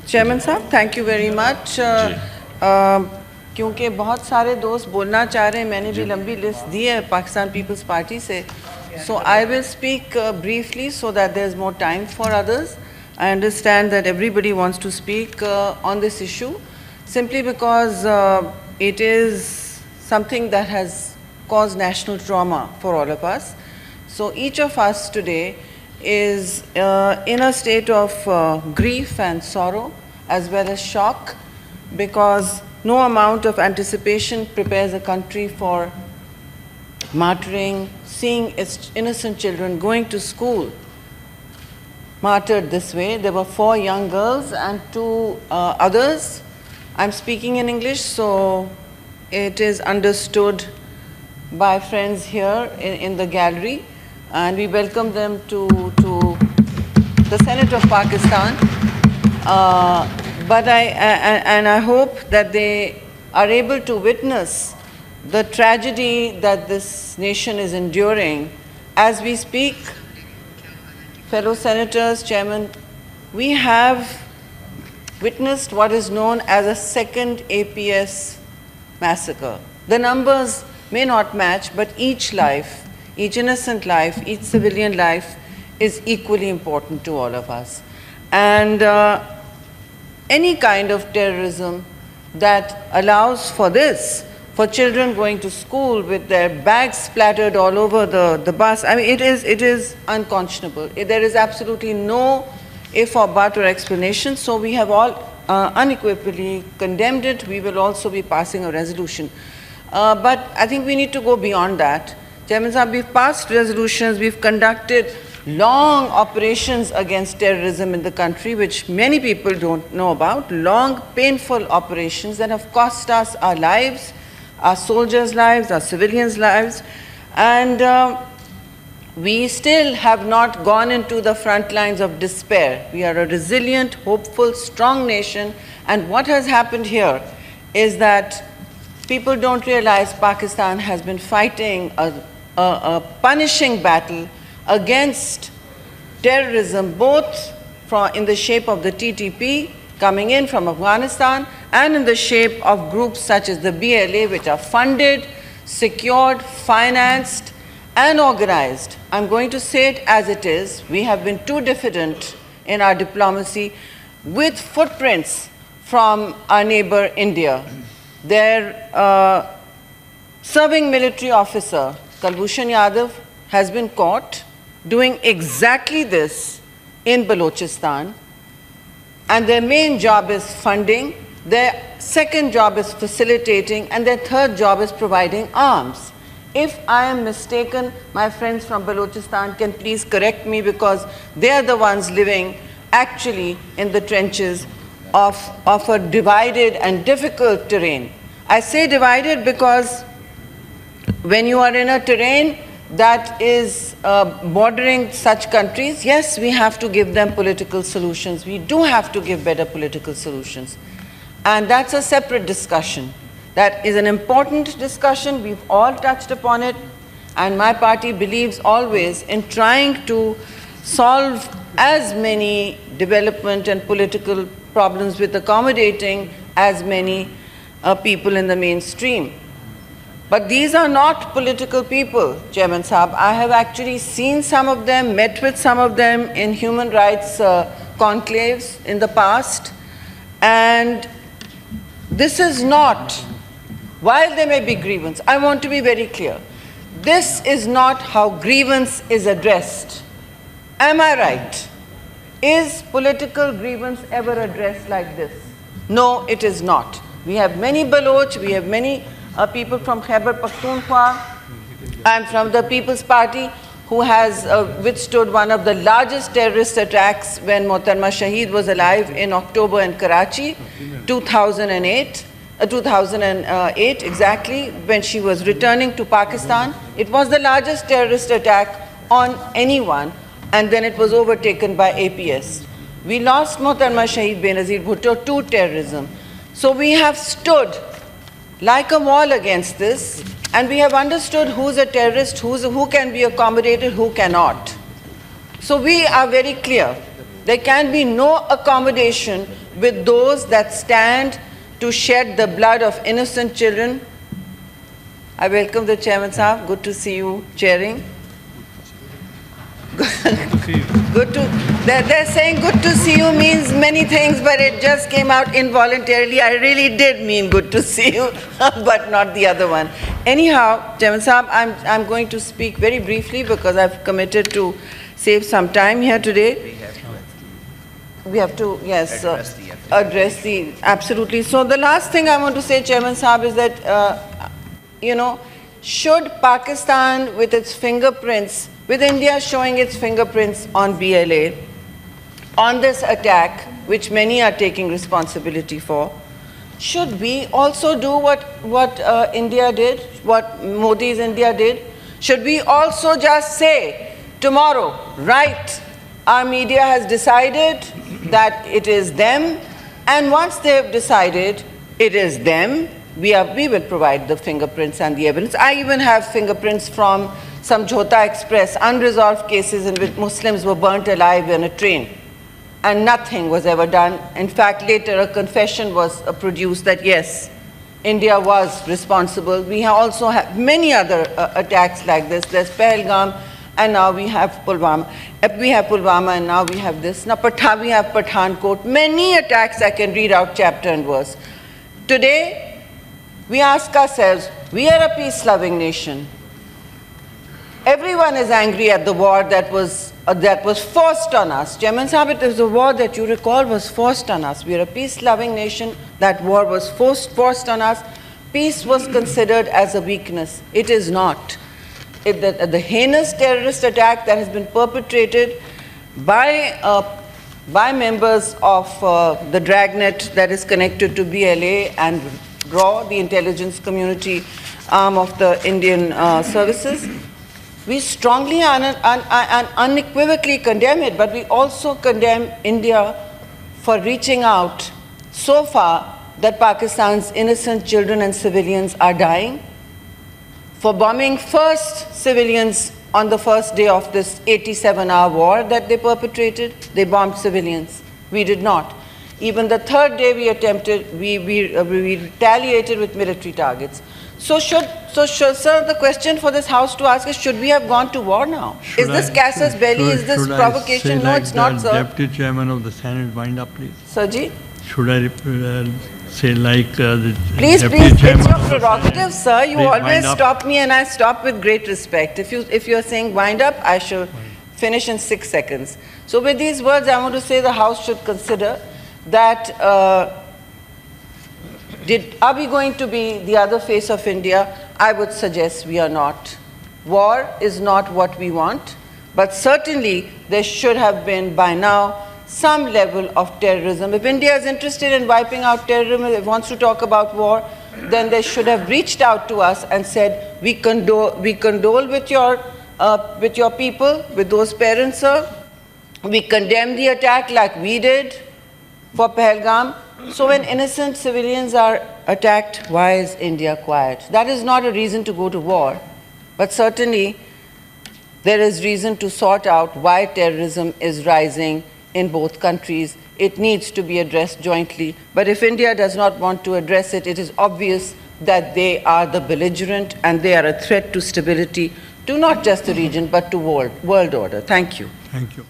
Chairman साहब, thank you very much. क्योंकि बहुत सारे दोस्त बोलना चाह रहे हैं, मैंने भी लंबी लिस्ट दी है पाकिस्तान पीपल्स पार्टी से, so I will speak briefly so that there is more time for others. I understand that everybody wants to speak on this issue simply because it is something that has caused national trauma for all of us. So each of us today is in a state of grief and sorrow as well as shock, because no amount of anticipation prepares a country for martyring, seeing its innocent children going to school martyred this way. There were 4 young girls and 2 others. I'm speaking in English, so it is understood by friends here in the gallery, and we welcome them to the Senate of Pakistan. But I hope that they are able to witness the tragedy that this nation is enduring as we speak. Fellow senators, Chairman, we have witnessed what is known as a second APS massacre. The numbers may not match, but each life, each innocent life, each civilian life is equally important to all of us. And any kind of terrorism that allows for this, for children going to school with their bags splattered all over the bus, I mean, it is unconscionable. There is absolutely no if or but or explanation. So we have all unequivocally condemned it. We will also be passing a resolution. But I think we need to go beyond that. Chairman Sahab, we've passed resolutions, we've conducted long operations against terrorism in the country, which many people don't know about, long, painful operations that have cost us our lives, our soldiers' lives, our civilians' lives, and we still have not gone into the front lines of despair. We are a resilient, hopeful, strong nation, and what has happened here is that people don't realize Pakistan has been fighting a punishing battle against terrorism, both in the shape of the TTP coming in from Afghanistan and in the shape of groups such as the BLA, which are funded, secured, financed, and organized. I'm going to say it as it is. We have been too diffident in our diplomacy, with footprints from our neighbor India. Their serving military officer, Kulbhushan Yadav, has been caught doing exactly this in Balochistan, and their main job is funding, their second job is facilitating, and their third job is providing arms. If I am mistaken, my friends from Balochistan can please correct me, because they are the ones living actually in the trenches of a divided and difficult terrain. I say divided because when you are in a terrain that is bordering such countries, yes, we have to give them political solutions. We do have to give better political solutions. And that's a separate discussion. That is an important discussion. We've all touched upon it. And my party believes always in trying to solve as many development and political problems with accommodating as many people in the mainstream. But these are not political people, Chairman Saab. I have actually seen some of them, met with some of them in human rights conclaves in the past. And this is not, while there may be grievance, I want to be very clear. This is not how grievance is addressed. Am I right? Is political grievance ever addressed like this? No, it is not. We have many Baloch, we have many people from Khyber Pakhtunkhwa. I'm from the People's Party, who has withstood one of the largest terrorist attacks when Mohtarma Shaheed was alive in October in Karachi, 2008 exactly, when she was returning to Pakistan. It was the largest terrorist attack on anyone, and then it was overtaken by APS. We lost Mohtarma Shaheed Benazir Bhutto to terrorism. So we have stood like a wall against this, and we have understood who's a terrorist, who can be accommodated, who cannot. So we are very clear There can be no accommodation with those that stand to shed the blood of innocent children. I welcome the Chairman Sahab. Good to see you chairing. Good to, they're saying good to see you means many things, but it just came out involuntarily. I really did mean good to see you, but not the other one. Anyhow, Chairman Sahab, I'm going to speak very briefly because I've committed to save some time here today. We have to, yes, address the, absolutely. So the last thing I want to say, Chairman Sahab, is that, you know, should Pakistan with its fingerprints, with India showing its fingerprints on BLA, on this attack, which many are taking responsibility for, should we also do what India did, what Modi's India did? Should we also just say, tomorrow, right, our media has decided that it is them, and once they have decided it is them, we will provide the fingerprints and the evidence. I even have fingerprints from some Jhota Express, unresolved cases in which Muslims were burnt alive in a train, and nothing was ever done. In fact, later a confession was produced that yes, India was responsible. We also have many other attacks like this. There's Pahalgam, and now we have Pulwama. We have Pulwama, and now we have this. Now we have Pathankot. Many attacks I can read out chapter and verse. Today, we ask ourselves, we are a peace-loving nation. Everyone is angry at the war that was forced on us. Chairman Sahib, it is a war that you recall was forced on us. We are a peace-loving nation. That war was forced on us. Peace was considered as a weakness. It is not. The heinous terrorist attack that has been perpetrated by members of the dragnet that is connected to BLA and RAW, the intelligence community arm of the Indian services, we strongly and unequivocally condemn it, but we also condemn India for reaching out so far that Pakistan's innocent children and civilians are dying, for bombing first civilians on the first day of this 87-hour war that they perpetrated. They bombed civilians. We did not. Even the third day we attempted, we retaliated with military targets. So sir, the question for this House to ask is, should we have gone to war now? Is this casus belli? Is this provocation? No, it's not, sir. Deputy Chairman of the Senate, wind up, please. Sirji? Should I say like the please, Deputy it's Chairman your prerogative, sir. You always stop me, and I stop with great respect. If you're saying wind up, I shall finish in 6 seconds. So with these words, I want to say the House should consider that are we going to be the other face of India? I would suggest we are not. War is not what we want, but certainly there should have been by now some level of terrorism. If India is interested in wiping out terrorism, if it wants to talk about war, then they should have reached out to us and said, we condole with your people, with those parents, sir. We condemn the attack like we did for Pahalgam. So when innocent civilians are attacked, why is India quiet? That is not a reason to go to war, but certainly there is reason to sort out why terrorism is rising in both countries. It needs to be addressed jointly. But if India does not want to address it, it is obvious that they are the belligerent and they are a threat to stability, to not just the region, but to world order. Thank you. Thank you.